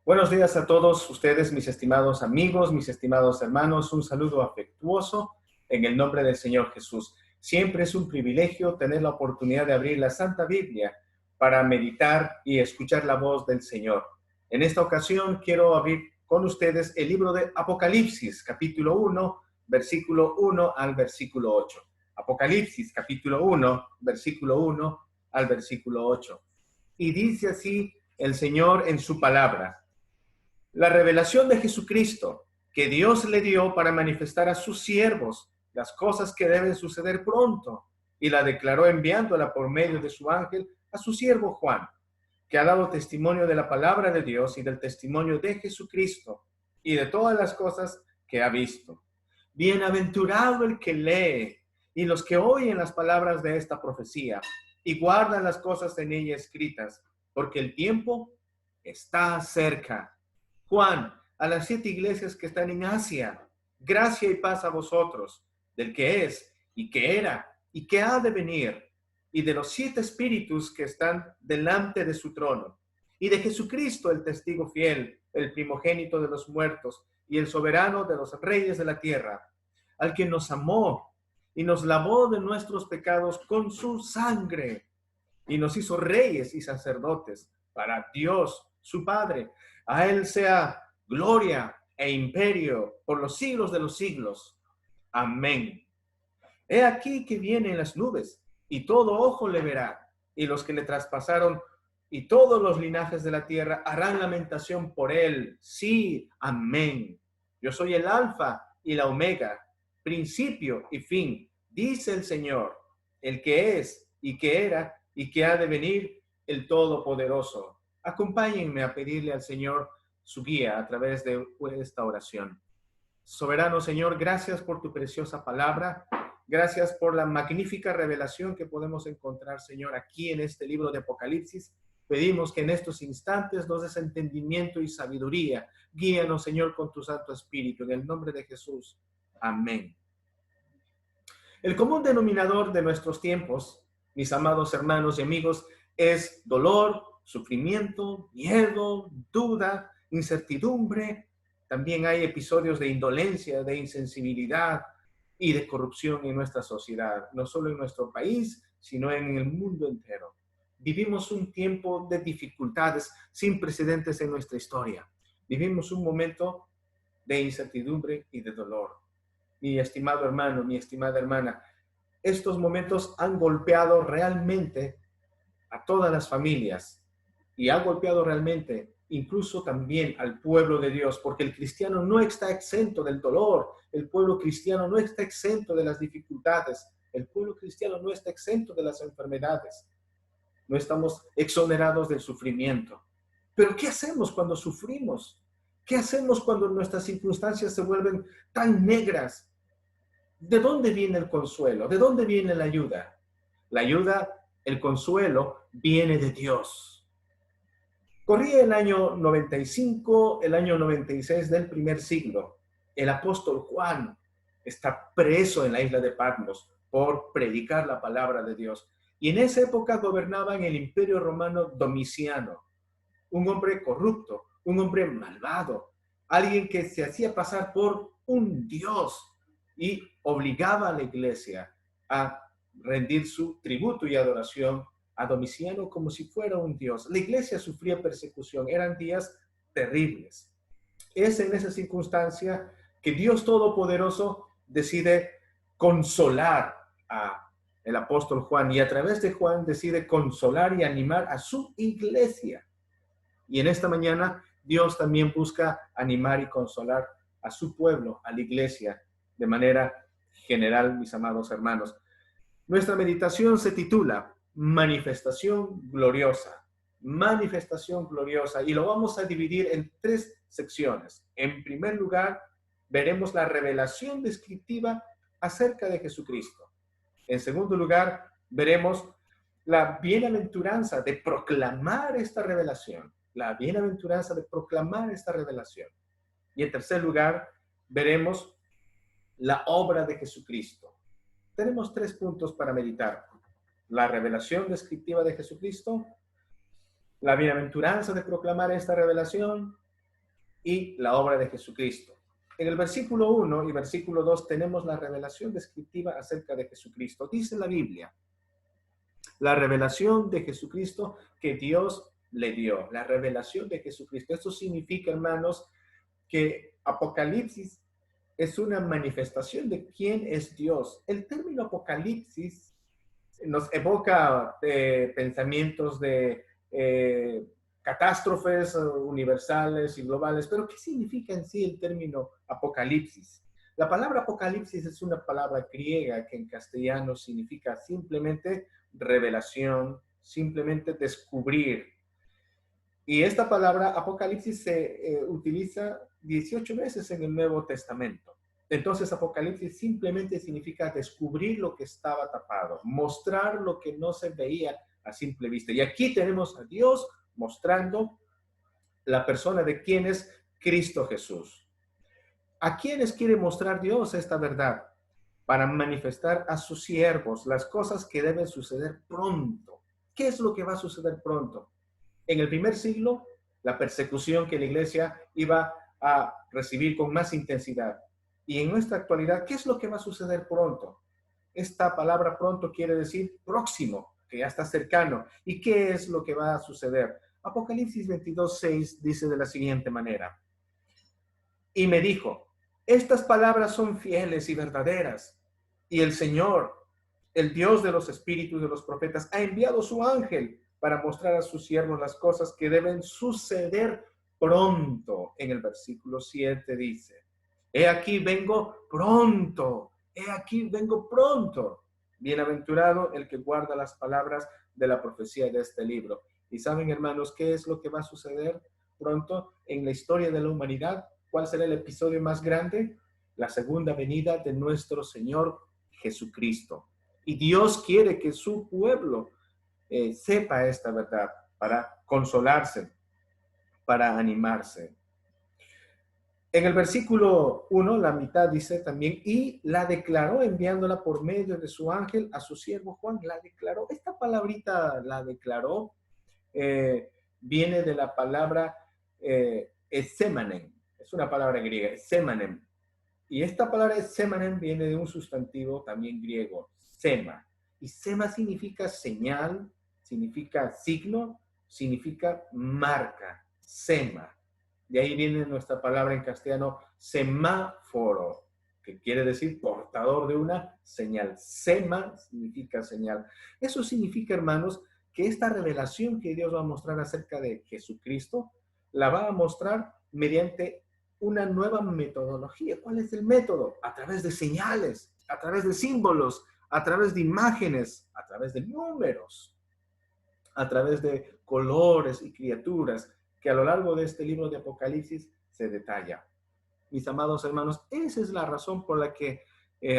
Buenos días a todos ustedes, mis estimados amigos, mis estimados hermanos. Un saludo afectuoso en el nombre del Señor Jesús. Siempre es un privilegio tener la oportunidad de abrir la Santa Biblia para meditar y escuchar la voz del Señor. En esta ocasión quiero abrir con ustedes el libro de Apocalipsis, capítulo 1, versículo 1 al versículo 8. Apocalipsis, capítulo 1, versículo 1 al versículo 8. Y dice así el Señor en su palabra: la revelación de Jesucristo que Dios le dio para manifestar a sus siervos las cosas que deben suceder pronto, y la declaró enviándola por medio de su ángel a su siervo Juan, que ha dado testimonio de la palabra de Dios y del testimonio de Jesucristo y de todas las cosas que ha visto. Bienaventurado el que lee y los que oyen las palabras de esta profecía y guardan las cosas en ella escritas, porque el tiempo está cerca. Juan, a las 7 iglesias que están en Asia, gracia y paz a vosotros, del que es, y que era, y que ha de venir, y de los 7 espíritus que están delante de su trono, y de Jesucristo, el testigo fiel, el primogénito de los muertos, y el soberano de los reyes de la tierra, al que nos amó, y nos lavó de nuestros pecados con su sangre, y nos hizo reyes y sacerdotes para Dios, su Padre. A él sea gloria e imperio por los siglos de los siglos. Amén. He aquí que viene en las nubes, y todo ojo le verá, y los que le traspasaron, y todos los linajes de la tierra harán lamentación por él. Sí, amén. Yo soy el alfa y la omega, principio y fin, dice el Señor, el que es y que era y que ha de venir, el Todopoderoso. Acompáñenme a pedirle al Señor su guía a través de esta oración. Soberano Señor, gracias por tu preciosa palabra. Gracias por la magnífica revelación que podemos encontrar, Señor, aquí en este libro de Apocalipsis. Pedimos que en estos instantes nos des entendimiento y sabiduría. Guíanos, Señor, con tu Santo Espíritu. En el nombre de Jesús. Amén. El común denominador de nuestros tiempos, mis amados hermanos y amigos, es dolor, sufrimiento, miedo, duda, incertidumbre. También hay episodios de indolencia, de insensibilidad y de corrupción en nuestra sociedad, no solo en nuestro país, sino en el mundo entero. Vivimos un tiempo de dificultades sin precedentes en nuestra historia. Vivimos un momento de incertidumbre y de dolor. Mi estimado hermano, mi estimada hermana, estos momentos han golpeado realmente a todas las familias y ha golpeado realmente incluso también al pueblo de Dios, porque el cristiano no está exento del dolor, el pueblo cristiano no está exento de las dificultades, el pueblo cristiano no está exento de las enfermedades, no estamos exonerados del sufrimiento. Pero ¿qué hacemos cuando sufrimos? ¿Qué hacemos cuando nuestras circunstancias se vuelven tan negras? ¿De dónde viene el consuelo? ¿De dónde viene la ayuda? La ayuda, el consuelo, viene de Dios. Corría el año 95, el año 96 del primer siglo. El apóstol Juan está preso en la isla de Patmos por predicar la palabra de Dios. Y en esa época gobernaba en el Imperio Romano Domiciano, un hombre corrupto, un hombre malvado, alguien que se hacía pasar por un dios y obligaba a la iglesia a rendir su tributo y adoración a Domiciano como si fuera un dios. La iglesia sufría persecución, eran días terribles. Es en esa circunstancia que Dios Todopoderoso decide consolar a el apóstol Juan, y a través de Juan decide consolar y animar a su iglesia. Y en esta mañana Dios también busca animar y consolar a su pueblo, a la iglesia, de manera general, mis amados hermanos. Nuestra meditación se titula Manifestación Gloriosa. Manifestación gloriosa. Y lo vamos a dividir en 3 secciones. En primer lugar, veremos la revelación descriptiva acerca de Jesucristo. En segundo lugar, veremos la bienaventuranza de proclamar esta revelación. La bienaventuranza de proclamar esta revelación. Y en tercer lugar, veremos la obra de Jesucristo. Tenemos 3 puntos para meditar: la revelación descriptiva de Jesucristo, la bienaventuranza de proclamar esta revelación y la obra de Jesucristo. En el versículo 1 y versículo 2 tenemos la revelación descriptiva acerca de Jesucristo. Dice la Biblia, la revelación de Jesucristo que Dios le dio, la revelación de Jesucristo. Esto significa, hermanos, que Apocalipsis es una manifestación de quién es Dios. El término Apocalipsis nos evoca pensamientos de catástrofes universales y globales, pero ¿qué significa en sí el término Apocalipsis? La palabra Apocalipsis es una palabra griega que en castellano significa simplemente revelación, simplemente descubrir. Y esta palabra Apocalipsis se utiliza 18 veces en el Nuevo Testamento. Entonces Apocalipsis simplemente significa descubrir lo que estaba tapado, mostrar lo que no se veía a simple vista. Y aquí tenemos a Dios mostrando la persona de quién es Cristo Jesús. ¿A quiénes quiere mostrar Dios esta verdad? Para manifestar a sus siervos las cosas que deben suceder pronto. ¿Qué es lo que va a suceder pronto? En el primer siglo, la persecución que la iglesia iba a recibir con más intensidad. Y en nuestra actualidad, ¿qué es lo que va a suceder pronto? Esta palabra pronto quiere decir próximo, que ya está cercano. ¿Y qué es lo que va a suceder? Apocalipsis 22:6 dice de la siguiente manera. Y me dijo, estas palabras son fieles y verdaderas. Y el Señor, el Dios de los espíritus de los profetas, ha enviado su ángel para mostrar a sus siervos las cosas que deben suceder pronto. En el versículo 7 dice, he aquí vengo pronto, he aquí vengo pronto. Bienaventurado el que guarda las palabras de la profecía de este libro. Y saben, hermanos, ¿qué es lo que va a suceder pronto en la historia de la humanidad? ¿Cuál será el episodio más grande? La segunda venida de nuestro Señor Jesucristo. Y Dios quiere que su pueblo sepa esta verdad para consolarse, para animarse. En el versículo 1, la mitad dice también, y la declaró enviándola por medio de su ángel a su siervo Juan. La declaró. Esta palabrita, la declaró, viene de la palabra esemanen. Es una palabra griega, esemanen. Y esta palabra esemanen viene de un sustantivo también griego, sema. Y sema significa señal, significa signo, significa marca, sema. De ahí viene nuestra palabra en castellano, semáforo, que quiere decir portador de una señal. Sema significa señal. Eso significa, hermanos, que esta revelación que Dios va a mostrar acerca de Jesucristo, la va a mostrar mediante una nueva metodología. ¿Cuál es el método? A través de señales, a través de símbolos, a través de imágenes, a través de números, a través de colores y criaturas, que a lo largo de este libro de Apocalipsis se detalla. Mis amados hermanos, esa es la razón por la que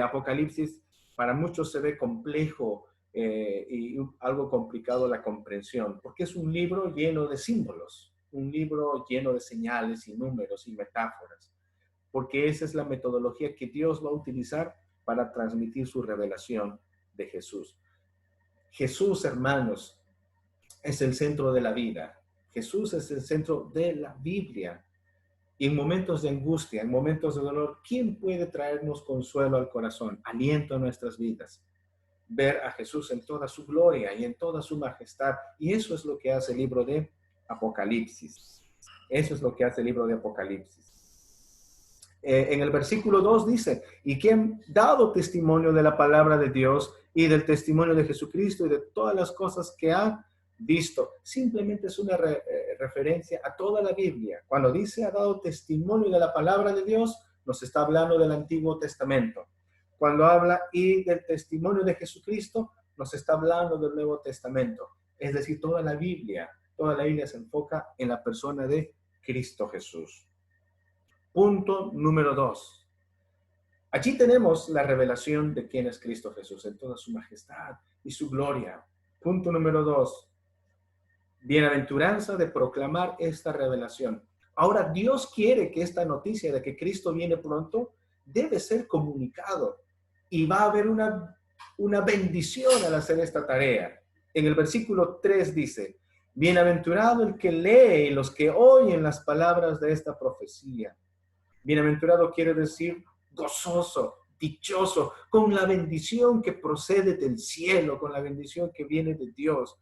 Apocalipsis para muchos se ve complejo y algo complicado la comprensión, porque es un libro lleno de símbolos, un libro lleno de señales y números y metáforas, porque esa es la metodología que Dios va a utilizar para transmitir su revelación de Jesús. Jesús, hermanos, es el centro de la vida. Jesús es el centro de la Biblia. Y en momentos de angustia, en momentos de dolor, ¿quién puede traernos consuelo al corazón, aliento a nuestras vidas? Ver a Jesús en toda su gloria y en toda su majestad. Y eso es lo que hace el libro de Apocalipsis. Eso es lo que hace el libro de Apocalipsis. En el versículo 2 dice, y que han dado testimonio de la palabra de Dios y del testimonio de Jesucristo y de todas las cosas que ha visto. Simplemente es una referencia a toda la Biblia. Cuando dice ha dado testimonio de la palabra de Dios, nos está hablando del Antiguo Testamento. Cuando habla y del testimonio de Jesucristo, nos está hablando del Nuevo Testamento. Es decir, toda la Biblia se enfoca en la persona de Cristo Jesús. Punto número 2. Allí tenemos la revelación de quién es Cristo Jesús en toda su majestad y su gloria. Punto número 2. Bienaventuranza de proclamar esta revelación. Ahora, Dios quiere que esta noticia de que Cristo viene pronto debe ser comunicado y va a haber una bendición al hacer esta tarea. En el versículo 3 dice, Bienaventurado el que lee y los que oyen las palabras de esta profecía. Bienaventurado quiere decir gozoso, dichoso, con la bendición que procede del cielo, con la bendición que viene de Dios.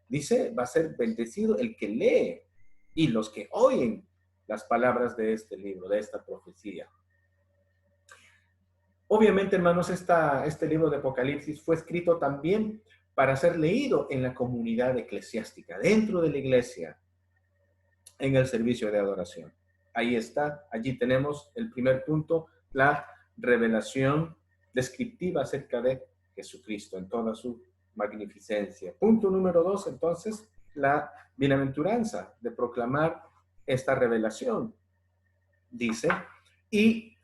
Dice, va a ser bendecido el que lee y los que oyen las palabras de este libro, de esta profecía. Obviamente, hermanos, este libro de Apocalipsis fue escrito también para ser leído en la comunidad eclesiástica, dentro de la iglesia, en el servicio de adoración. Ahí está, allí tenemos el primer punto, la revelación descriptiva acerca de Jesucristo en toda su magnificencia. Punto número 2, entonces, la bienaventuranza de proclamar esta revelación. Dice, y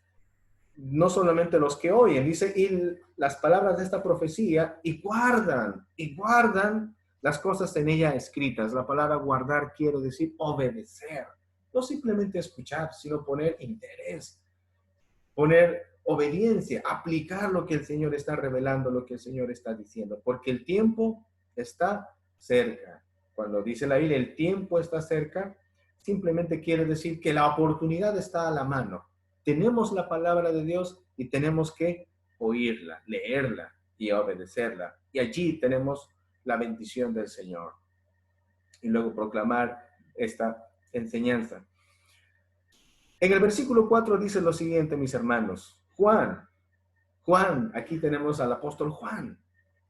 no solamente los que oyen, dice, y las palabras de esta profecía, y guardan las cosas en ella escritas. La palabra guardar quiere decir obedecer. No simplemente escuchar, sino poner interés, poner obediencia, aplicar lo que el Señor está revelando, lo que el Señor está diciendo, porque el tiempo está cerca. Cuando dice la Biblia, el tiempo está cerca, simplemente quiere decir que la oportunidad está a la mano. Tenemos la palabra de Dios y tenemos que oírla, leerla y obedecerla. Y allí tenemos la bendición del Señor. Y luego proclamar esta enseñanza. En el versículo 4 dice lo siguiente, mis hermanos. Juan, aquí tenemos al apóstol Juan.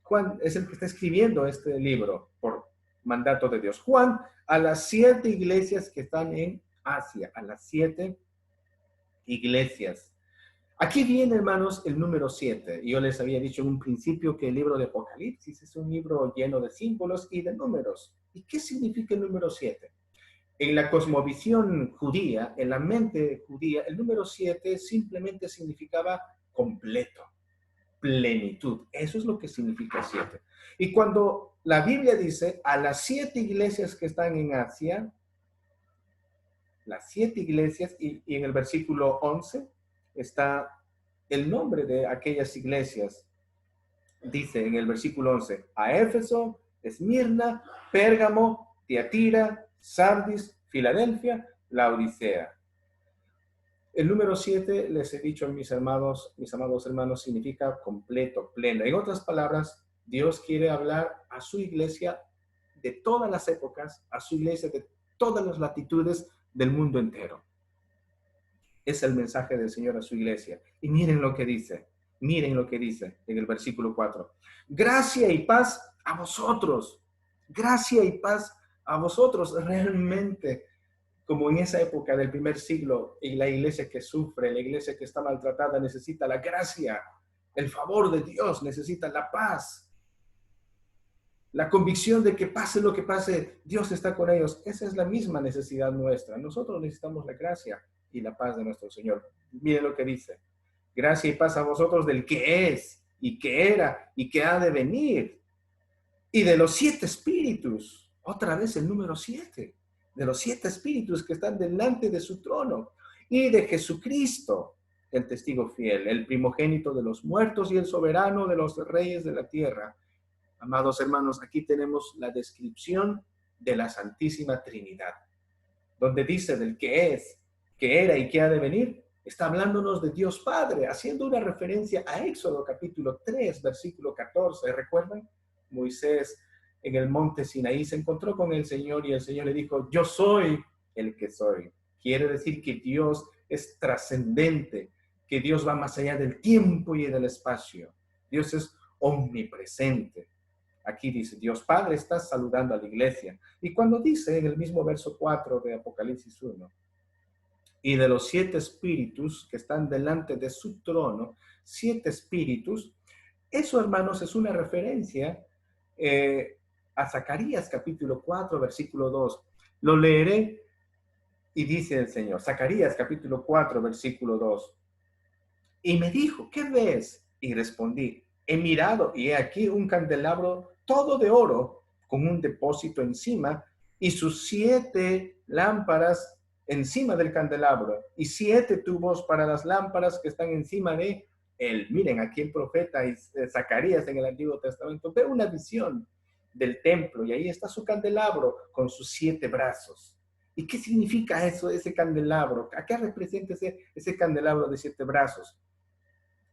Juan es el que está escribiendo este libro por mandato de Dios. Juan, a las 7 iglesias que están en Asia, a las 7 iglesias. Aquí viene, hermanos, el número 7. Yo les había dicho en un principio que el libro de Apocalipsis es un libro lleno de símbolos y de números. ¿Y qué significa el número 7? En la cosmovisión judía, en la mente judía, el número 7 simplemente significaba completo, plenitud. Eso es lo que significa 7. Y cuando la Biblia dice a las 7 iglesias que están en Asia, las 7 iglesias, y en el versículo 11 está el nombre de aquellas iglesias. Dice en el versículo 11, a Éfeso, Esmirna, Pérgamo, Tiatira, Sardis, Filadelfia, Laodicea. El número 7, les he dicho a mis amados hermanos, significa completo, pleno. En otras palabras, Dios quiere hablar a su iglesia de todas las épocas, a su iglesia de todas las latitudes del mundo entero. Es el mensaje del Señor a su iglesia. Y miren lo que dice en el versículo 4. Gracia y paz a vosotros. Gracia y paz a vosotros. Realmente, como en esa época del primer siglo, y la iglesia que sufre, la iglesia que está maltratada, necesita la gracia, el favor de Dios, necesita la paz. La convicción de que pase lo que pase, Dios está con ellos. Esa es la misma necesidad nuestra. Nosotros necesitamos la gracia y la paz de nuestro Señor. Miren lo que dice. Gracia y paz a vosotros del que es, y que era, y que ha de venir. Y de los 7 espíritus, otra vez el número 7, de los 7 espíritus que están delante de su trono. Y de Jesucristo, el testigo fiel, el primogénito de los muertos y el soberano de los reyes de la tierra. Amados hermanos, aquí tenemos la descripción de la Santísima Trinidad, donde dice del que es, que era y que ha de venir. Está hablándonos de Dios Padre, haciendo una referencia a Éxodo capítulo 3, versículo 14. ¿Recuerdan? Moisés en el monte Sinaí se encontró con el Señor y el Señor le dijo, yo soy el que soy. Quiere decir que Dios es trascendente, que Dios va más allá del tiempo y del espacio. Dios es omnipresente. Aquí dice, Dios Padre está saludando a la iglesia. Y cuando dice en el mismo verso 4 de Apocalipsis 1, y de los 7 espíritus que están delante de su trono, 7 espíritus, eso, hermanos, es una referencia a Zacarías capítulo 4, versículo 2. Lo leeré y dice el Señor, Zacarías capítulo 4, versículo 2. Y me dijo, ¿qué ves? Y respondí, he mirado y he aquí un candelabro todo de oro con un depósito encima y sus 7 lámparas encima del candelabro y 7 tubos para las lámparas que están encima de él. Miren, aquí el profeta Zacarías en el Antiguo Testamento ve una visión del templo y ahí está su candelabro con sus 7 brazos. ¿Y qué significa eso, ese candelabro? ¿A qué representa ese candelabro de 7 brazos?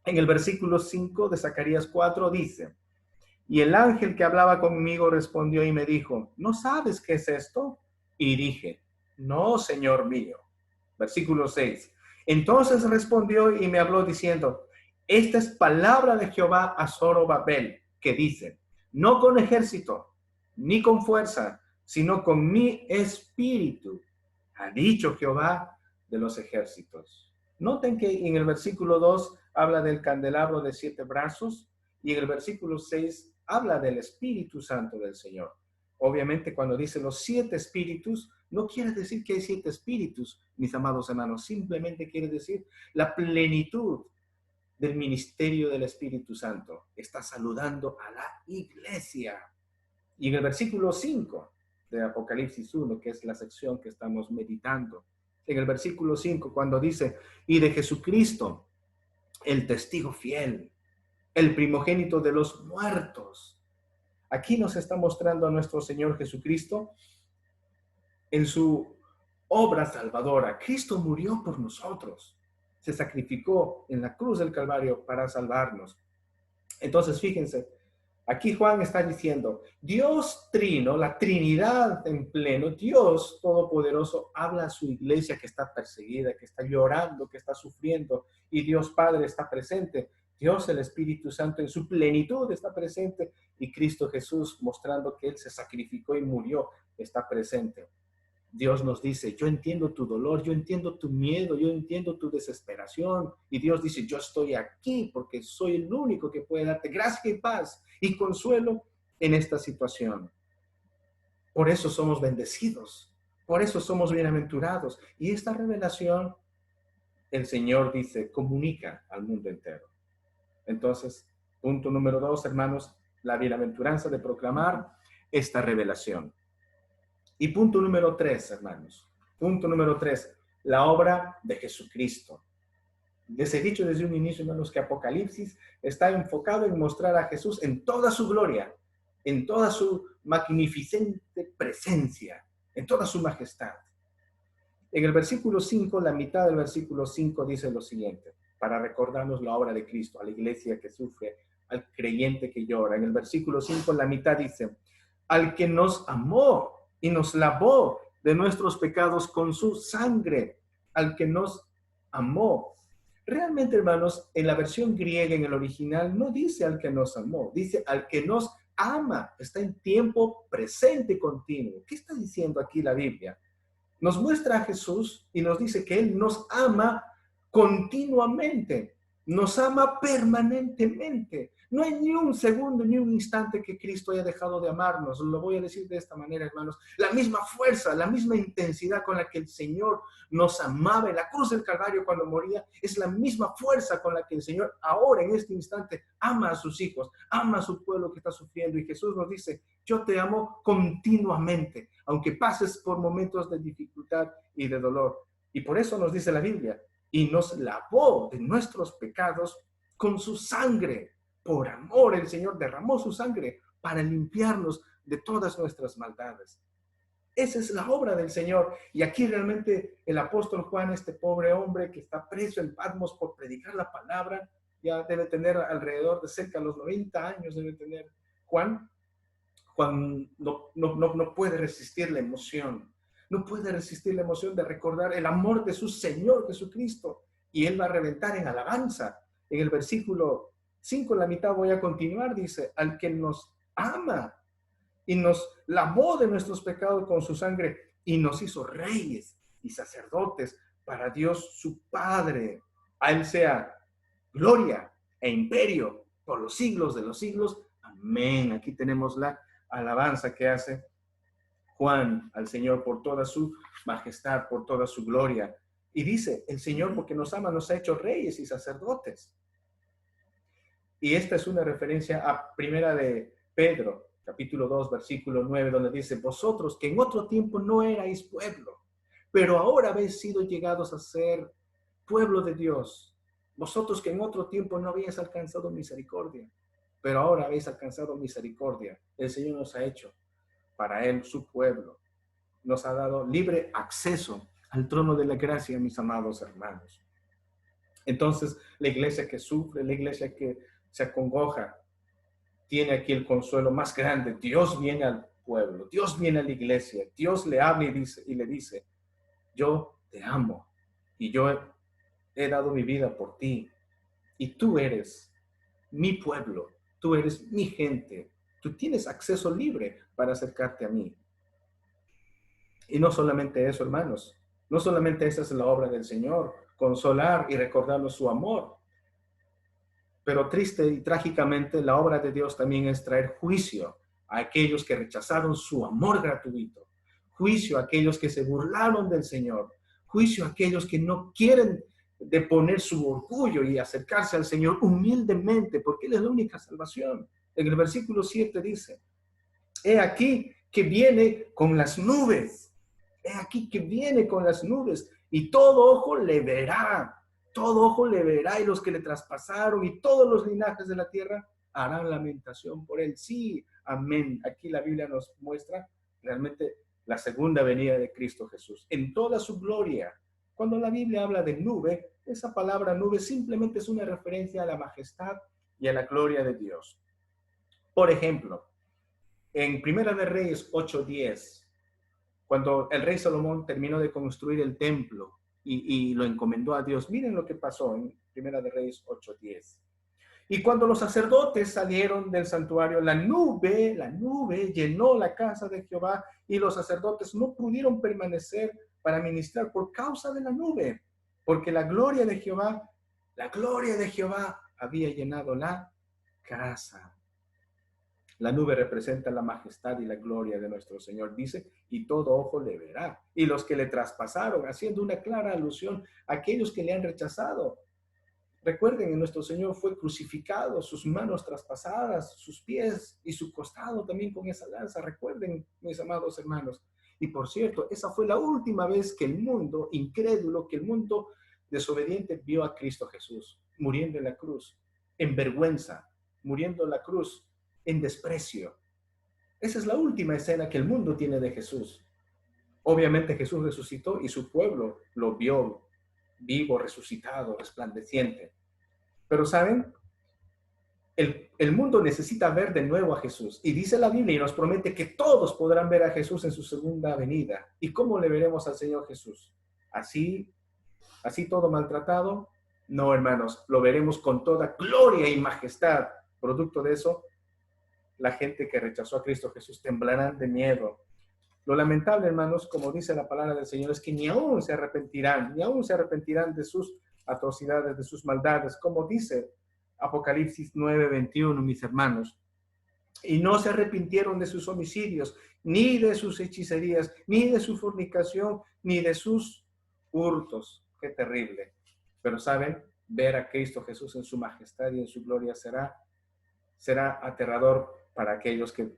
En el versículo 5 de Zacarías 4 dice, y el ángel que hablaba conmigo respondió y me dijo, ¿no sabes qué es esto? Y dije, no, Señor mío. Versículo 6. Entonces respondió y me habló diciendo, esta es palabra de Jehová a Zorobabel, que dice, no con ejército, ni con fuerza, sino con mi espíritu, ha dicho Jehová de los ejércitos. Noten que en el versículo 2 habla del candelabro de 7 brazos y en el versículo 6 habla del Espíritu Santo del Señor. Obviamente cuando dice los 7 espíritus, no quiere decir que hay 7 espíritus, mis amados hermanos, simplemente quiere decir la plenitud del ministerio del Espíritu Santo. Está saludando a la iglesia. Y en el versículo 5 de Apocalipsis 1, que es la sección que estamos meditando, en el versículo 5, cuando dice, y de Jesucristo, el testigo fiel, el primogénito de los muertos. Aquí nos está mostrando a nuestro Señor Jesucristo en su obra salvadora. Cristo murió por nosotros. Se sacrificó en la cruz del Calvario para salvarnos. Entonces, fíjense, aquí Juan está diciendo, Dios Trino, la Trinidad en pleno, Dios Todopoderoso, habla a su iglesia que está perseguida, que está llorando, que está sufriendo, y Dios Padre está presente. Dios, el Espíritu Santo, en su plenitud está presente, y Cristo Jesús, mostrando que Él se sacrificó y murió, está presente. Dios nos dice, yo entiendo tu dolor, yo entiendo tu miedo, yo entiendo tu desesperación. Y Dios dice, yo estoy aquí porque soy el único que puede darte gracia y paz y consuelo en esta situación. Por eso somos bendecidos, por eso somos bienaventurados. Y esta revelación, el Señor dice, comunica al mundo entero. Entonces, punto número 2, hermanos, la bienaventuranza de proclamar esta revelación. Y punto número 3, hermanos. Punto número 3, la obra de Jesucristo. Les he dicho desde un inicio, hermanos, que Apocalipsis está enfocado en mostrar a Jesús en toda su gloria, en toda su magnificente presencia, en toda su majestad. En el versículo 5, la mitad del versículo 5 dice lo siguiente, para recordarnos la obra de Cristo, a la iglesia que sufre, al creyente que llora. En el versículo 5, la mitad dice, al que nos amó y nos lavó de nuestros pecados con su sangre, al que nos amó. Realmente, hermanos, en la versión griega, en el original, no dice al que nos amó, dice al que nos ama. Está en tiempo presente continuo. ¿Qué está diciendo aquí la Biblia? Nos muestra a Jesús y nos dice que Él nos ama continuamente, nos ama permanentemente. No hay ni un segundo, ni un instante que Cristo haya dejado de amarnos. Lo voy a decir de esta manera, hermanos. La misma fuerza, la misma intensidad con la que el Señor nos amaba en la cruz del Calvario cuando moría, es la misma fuerza con la que el Señor ahora, en este instante, ama a sus hijos, ama a su pueblo que está sufriendo. Y Jesús nos dice, yo te amo continuamente, aunque pases por momentos de dificultad y de dolor. Y por eso nos dice la Biblia, y nos lavó de nuestros pecados con su sangre. Por amor, el Señor derramó su sangre para limpiarnos de todas nuestras maldades. Esa es la obra del Señor. Y aquí realmente el apóstol Juan, este pobre hombre que está preso en Patmos por predicar la palabra, ya debe tener alrededor de cerca de los 90 años, debe tener Juan. Juan no puede resistir la emoción. No puede resistir la emoción de recordar el amor de su Señor Jesucristo. Y él va a reventar en alabanza. En el versículo 5, en la mitad voy a continuar, dice, al que nos ama y nos lavó de nuestros pecados con su sangre y nos hizo reyes y sacerdotes para Dios su Padre. A él sea gloria e imperio por los siglos de los siglos. Amén. Aquí tenemos la alabanza que hace Juan al Señor por toda su majestad, por toda su gloria. Y dice, el Señor porque nos ama nos ha hecho reyes y sacerdotes. Y esta es una referencia a primera de Pedro, capítulo 2, versículo 9, donde dice, vosotros que en otro tiempo no erais pueblo, pero ahora habéis sido llegados a ser pueblo de Dios. Vosotros que en otro tiempo no habíais alcanzado misericordia, pero ahora habéis alcanzado misericordia. El Señor nos ha hecho para Él su pueblo. Nos ha dado libre acceso al trono de la gracia, mis amados hermanos. Entonces, la iglesia que sufre, la iglesia que se acongoja, tiene aquí el consuelo más grande. Dios viene al pueblo, Dios viene a la iglesia, Dios le habla y le dice, yo te amo y yo he dado mi vida por ti y tú eres mi pueblo, tú eres mi gente, tú tienes acceso libre para acercarte a mí. Y no solamente eso, hermanos, no solamente esa es la obra del Señor, consolar y recordarnos su amor, pero triste y trágicamente la obra de Dios también es traer juicio a aquellos que rechazaron su amor gratuito, juicio a aquellos que se burlaron del Señor, juicio a aquellos que no quieren deponer su orgullo y acercarse al Señor humildemente, porque Él es la única salvación. En el versículo 7 dice, he aquí que viene con las nubes, he aquí que viene con las nubes, y todo ojo le verá, todo ojo le verá, y los que le traspasaron, y todos los linajes de la tierra harán lamentación por él. Sí, amén. Aquí la Biblia nos muestra realmente la segunda venida de Cristo Jesús, en toda su gloria. Cuando la Biblia habla de nube, esa palabra nube simplemente es una referencia a la majestad y a la gloria de Dios. Por ejemplo, en Primera de Reyes 8:10, cuando el rey Salomón terminó de construir el templo y lo encomendó a Dios, miren lo que pasó en Primera de Reyes 8:10. Y cuando los sacerdotes salieron del santuario, la nube llenó la casa de Jehová y los sacerdotes no pudieron permanecer para ministrar por causa de la nube, porque la gloria de Jehová había llenado la casa. La nube representa la majestad y la gloria de nuestro Señor, dice, y todo ojo le verá. Y los que le traspasaron, haciendo una clara alusión a aquellos que le han rechazado. Recuerden que nuestro Señor fue crucificado, sus manos traspasadas, sus pies y su costado también con esa lanza. Recuerden, mis amados hermanos. Y por cierto, esa fue la última vez que el mundo incrédulo, que el mundo desobediente vio a Cristo Jesús muriendo en la cruz, en vergüenza, muriendo en la cruz, en desprecio. Esa es la última escena que el mundo tiene de Jesús. Obviamente Jesús resucitó y su pueblo lo vio vivo, resucitado, resplandeciente. Pero ¿saben? El mundo necesita ver de nuevo a Jesús. Y dice la Biblia y nos promete que todos podrán ver a Jesús en su segunda venida. ¿Y cómo le veremos al Señor Jesús? ¿Así todo maltratado? No, hermanos, lo veremos con toda gloria y majestad. Producto de eso, la gente que rechazó a Cristo Jesús temblarán de miedo. Lo lamentable, hermanos, como dice la palabra del Señor, es que ni aún se arrepentirán de sus atrocidades, de sus maldades, como dice Apocalipsis 9:21, mis hermanos. Y no se arrepintieron de sus homicidios, ni de sus hechicerías, ni de su fornicación, ni de sus hurtos. Qué terrible. Pero saben, ver a Cristo Jesús en su majestad y en su gloria será aterrador para aquellos que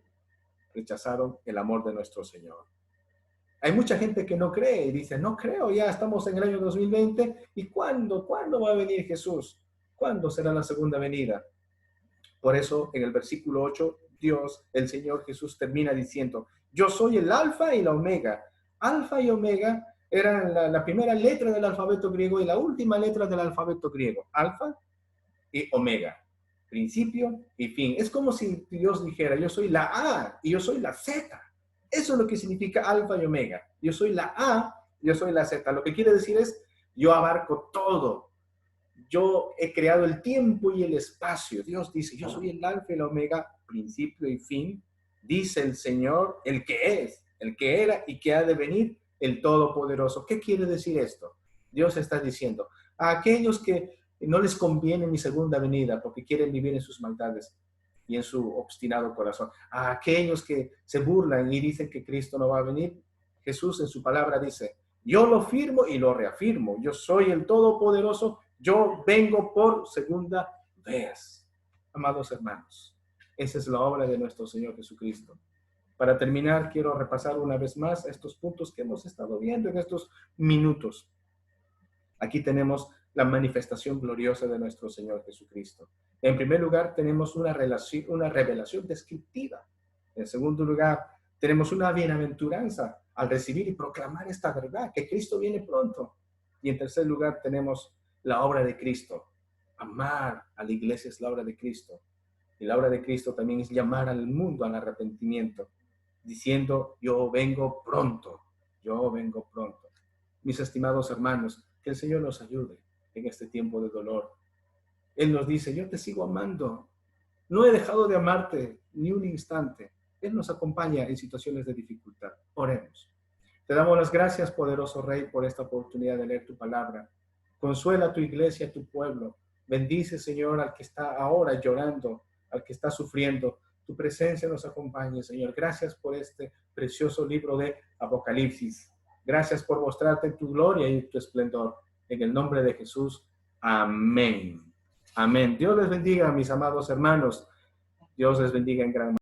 rechazaron el amor de nuestro Señor. Hay mucha gente que no cree y dice, no creo, ya estamos en el año 2020, ¿y cuándo va a venir Jesús? ¿Cuándo será la segunda venida? Por eso, en el versículo 8, Dios, el Señor Jesús, termina diciendo, yo soy el alfa y la omega. Alfa y omega eran la primera letra del alfabeto griego y la última letra del alfabeto griego. Alfa y omega. Principio y fin. Es como si Dios dijera, yo soy la A y yo soy la Z. Eso es lo que significa alfa y omega. Yo soy la A, yo soy la Z. Lo que quiere decir es, yo abarco todo. Yo he creado el tiempo y el espacio. Dios dice, yo soy el alfa y la omega, principio y fin. Dice el Señor, el que es, el que era y que ha de venir, el Todopoderoso. ¿Qué quiere decir esto? Dios está diciendo, a aquellos que no les conviene mi segunda venida porque quieren vivir en sus maldades y en su obstinado corazón. A aquellos que se burlan y dicen que Cristo no va a venir, Jesús en su palabra dice, yo lo firmo y lo reafirmo. Yo soy el Todopoderoso, yo vengo por segunda vez. Amados hermanos, esa es la obra de nuestro Señor Jesucristo. Para terminar, quiero repasar una vez más estos puntos que hemos estado viendo en estos minutos. Aquí tenemos la manifestación gloriosa de nuestro Señor Jesucristo. En primer lugar, tenemos una revelación descriptiva. En segundo lugar, tenemos una bienaventuranza al recibir y proclamar esta verdad, que Cristo viene pronto. Y en tercer lugar, tenemos la obra de Cristo. Amar a la iglesia es la obra de Cristo. Y la obra de Cristo también es llamar al mundo al arrepentimiento, diciendo, yo vengo pronto, yo vengo pronto. Mis estimados hermanos, que el Señor nos ayude en este tiempo de dolor. Él nos dice, yo te sigo amando. No he dejado de amarte ni un instante. Él nos acompaña en situaciones de dificultad. Oremos. Te damos las gracias, poderoso Rey, por esta oportunidad de leer tu palabra. Consuela a tu iglesia, a tu pueblo. Bendice, Señor, al que está ahora llorando, al que está sufriendo. Tu presencia nos acompañe, Señor. Gracias por este precioso libro de Apocalipsis. Gracias por mostrarte tu gloria y tu esplendor. En el nombre de Jesús. Amén. Amén. Dios les bendiga, mis amados hermanos. Dios les bendiga en gran manera.